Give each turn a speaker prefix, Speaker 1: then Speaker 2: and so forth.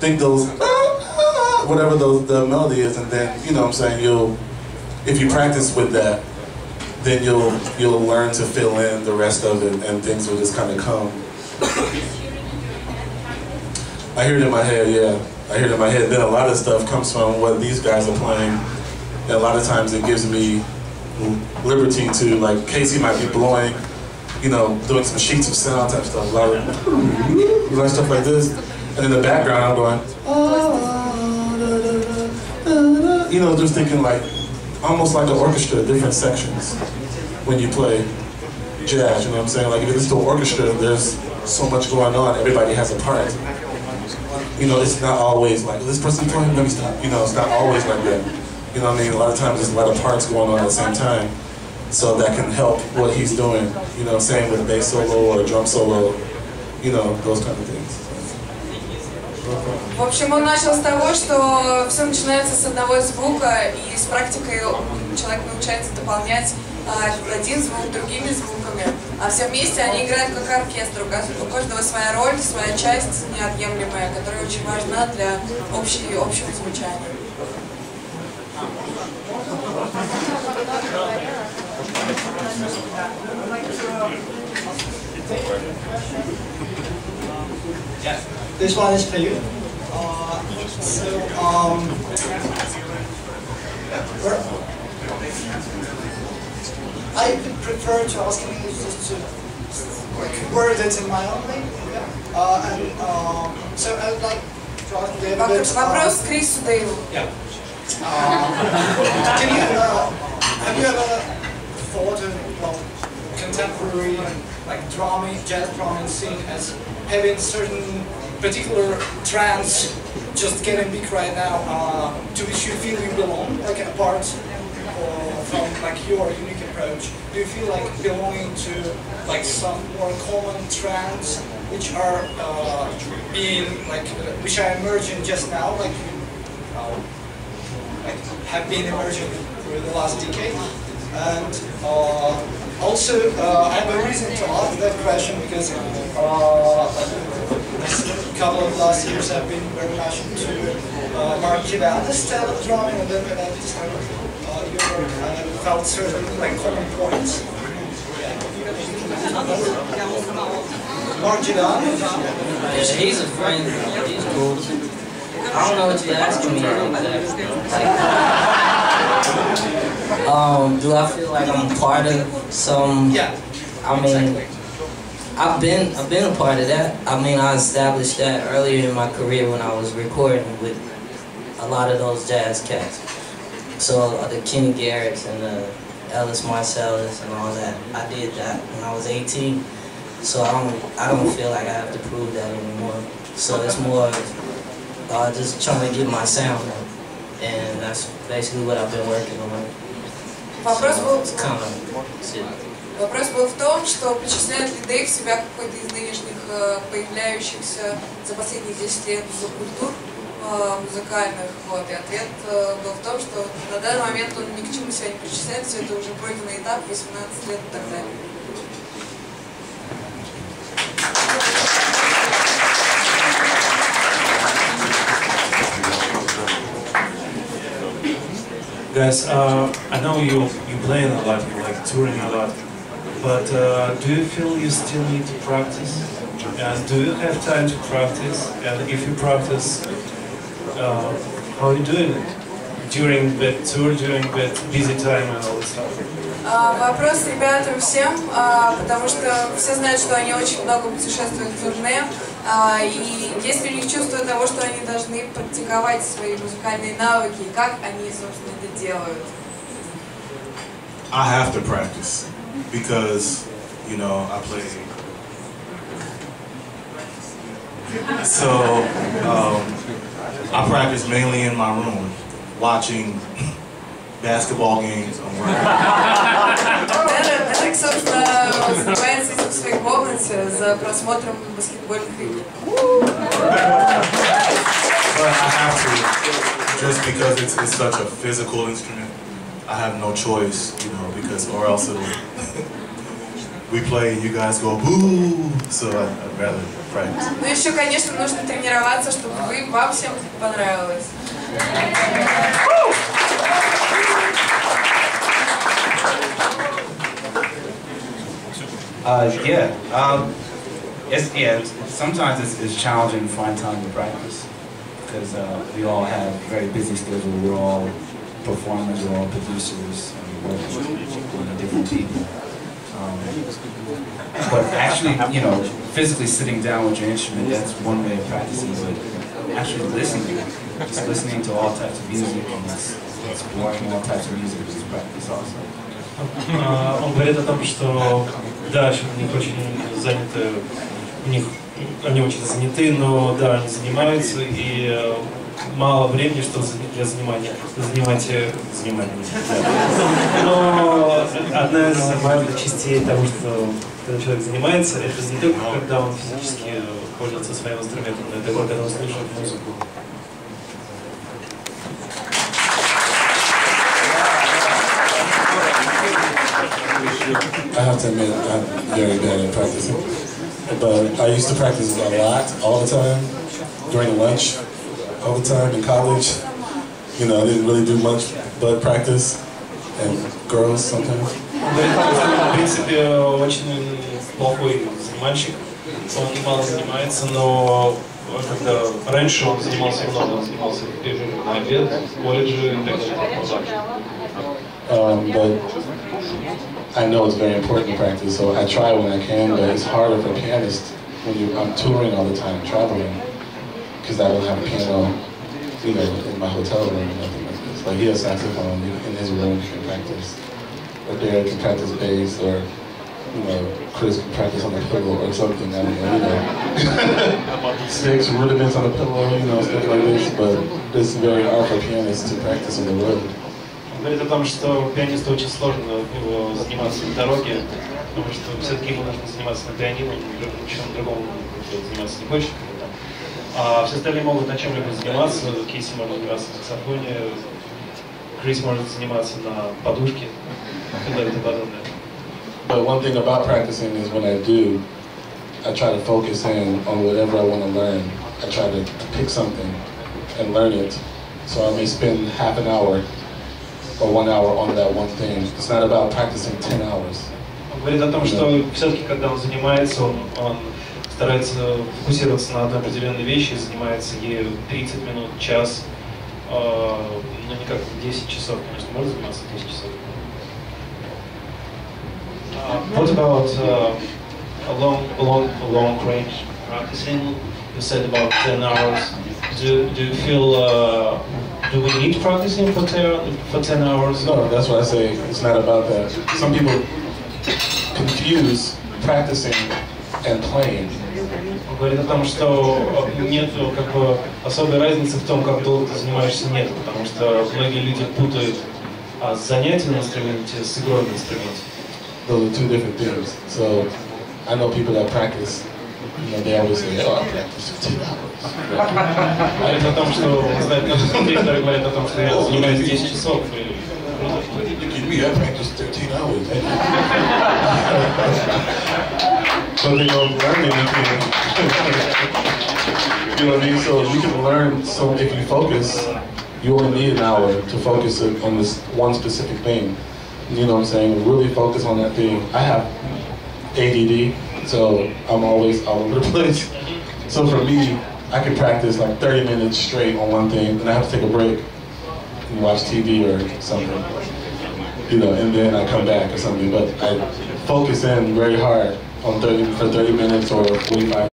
Speaker 1: think those, whatever the melody is, and then, you know what I'm saying, if you practice with that, then you'll learn to fill in the rest of it, and things will just kind of come. I hear it in my head, yeah. I hear it in my head. Then a lot of stuff comes from what these guys are playing, and a lot of times it gives me liberty to, like, Casey might be blowing, you know, doing some sheets of sound type stuff, a lot of stuff like this, and in the background I'm going, you know, just thinking like, almost like an orchestra, different sections when you play jazz, you know what I'm saying? Like if you listen to an orchestra, there's so much going on, everybody has a part. You know, it's not always like, this person playing, let me stop. You know, it's not always like that. You know what I mean? A lot of times there's a lot of parts going on at the same time. So that can help what he's doing. You know what I'm saying? With a bass solo or a drum solo. You know, those kind of things.
Speaker 2: В общем, он начал с того, что все начинается с одного звука, и с практикой человек научается дополнять один звук другими звуками, а все вместе они играют как оркестр. У каждого своя роль, своя часть неотъемлемая, которая очень важна для общего звучания.
Speaker 3: Yeah, this one is for you. I would prefer to ask you just to like word it in my own way. So I would like to ask you a bit.
Speaker 2: Вопрос к Крису Дэйву.
Speaker 3: Yeah. Have you ever thought of contemporary like jazz drumming scene as having certain particular trance just getting big right now, to which you feel you belong, like apart from like your unique approach? Do you feel like belonging to like some more common trends which are being like which are emerging just now, like have been emerging through the last decade? And also, I have a reason to ask that question because this couple of last years I've been very much into Mark Giovanni's style of drumming, and then when I discovered your work, I felt certain like common points. Mark Giovanni?
Speaker 4: Yeah, he's a friend. He's cool. I don't know what you're asking me exactly. Do I feel like I'm part of some?
Speaker 3: Yeah.
Speaker 4: I mean, I've been a part of that. I mean, I established that earlier in my career when I was recording with a lot of those jazz cats. So the Kenny Garrett's and the Ellis Marcellus and all that. I did that when I was 18. So I don't feel like I have to prove that anymore. So it's more just trying to get my sound, and that's basically what I've been working on.
Speaker 2: Вопрос был в том, что причисляет ли Дэйв себя к какой-то из нынешних появляющихся за последние 10 лет культур музыкальных. Вот. И ответ был в том, что на данный момент он ни к чему себя не причисляет, все это уже пройденный этап, 18 лет и так далее.
Speaker 5: Guys, I know you playing a lot, you like touring a lot, but do you feel you still need to practice? And do you have time to practice? And if you practice, how are you doing it? During the tour, during the busy time and all this stuff?
Speaker 2: Вопрос ребятам всем, потому что все знают, что они очень много путешествуют в турне, и есть ли у них чувство того, что они должны практиковать свои музыкальные навыки, и как они, собственно, это делают?
Speaker 1: I have to practice because, you know, I play. So, I practice mainly in my room, watching basketball games.
Speaker 2: Derek, собственно, занимается этим в своей комнате за просмотром баскетбольных игр.
Speaker 1: But I have to, just because it's such a physical instrument. I have no choice, you know, because or else it'll
Speaker 6: we play and you guys go boo, so I'd rather practice.
Speaker 2: Ну еще, конечно, нужно тренироваться, чтобы вам всем понравилось.
Speaker 7: Sometimes it's challenging to find time to practice because we all have very busy schedules. We're all performers, we're all producers, and we work with different people. But actually, you know, physically sitting down with your instrument, that's one way of practicing, but actually listening, just listening to all types of music and exploring all types of music is practice also.
Speaker 5: Он говорит о том, что да, у них очень заняты, они очень заняты, но да, они занимаются, и мало времени, что для занимания. Но одна из важных частей того, что когда человек занимается, это не только когда он физически пользуется своим инструментом, но это когда он слушает музыку.
Speaker 1: I have to admit, I'm very bad at practicing. But I used to practice a lot, all the time, during lunch, all the time in college. You know, I didn't really do much but practice, and girls sometimes.
Speaker 5: В принципе, очень плохой занимальщик, он мало занимается, но когда раньше он занимался много, он занимался в перерыве на обед, в колледже и так далее.
Speaker 1: But I know it's very important to practice, so I try when I can, but it's harder for a pianist when I'm touring all the time, traveling, because I don't have a piano, you know, in my hotel room or nothing like this. Like, he has saxophone in his room, he can practice, or Derek can practice bass, or, you know, Chris can practice on the pillow or something, I don't know, you know. Sticks, rudiments on the pillow, you know, stuff like this, but it's very hard for pianists to practice on the road.
Speaker 5: Говорит о том, что пианисту очень сложно заниматься в дороге, потому что все-таки ему нужно заниматься на пианино, ничем другом заниматься не хочет. А все остальные могут на чем-либо заниматься, Кейси может заниматься на саксофоне, Крис может заниматься на подушке, и так далее.
Speaker 1: But one thing about practicing is when I do, I try to focus in on whatever I want to learn. I try to pick something and learn it. So I may spend half an hour or 1 hour on that one thing. It's not about practicing 10 hours.
Speaker 5: Он говорит о том, что все-таки, когда он занимается, он старается фокусироваться на одной определенной вещи, занимается ею 30 минут, час, но не как 10 часов, конечно, может заниматься 10 часов. What about a long range practicing? You said about 10 hours. Do you feel do we need practicing for 10 hours?
Speaker 1: No, that's what I say. It's not about that. Some people confuse practicing and playing.
Speaker 5: Он говорит о том, что нет как бы особой разницы в том, как долго ты занимаешься, нет, потому что многие люди путают занятия на инструменте с игрой на инструменте.
Speaker 1: Those are two different things. So I know people that practice. You know, they always say, "Oh, I practice for 10 hours."
Speaker 5: Говорит о том, что он знает, некоторые говорят о том, что я занимаюсь 10 часов.
Speaker 1: Look at me, I practice 13 hours. But they don't learn anything. You know what I mean? So you can learn. So if you focus, you only need an hour to focus on this one specific thing. You know what I'm saying? Really focus on that thing. I have ADD. So I'm always all over the place. So for me, I can practice like 30 minutes straight on one thing, and I have to take a break and watch TV or something, you know, and then I come back or something. But I focus in very hard on 30 minutes or 45.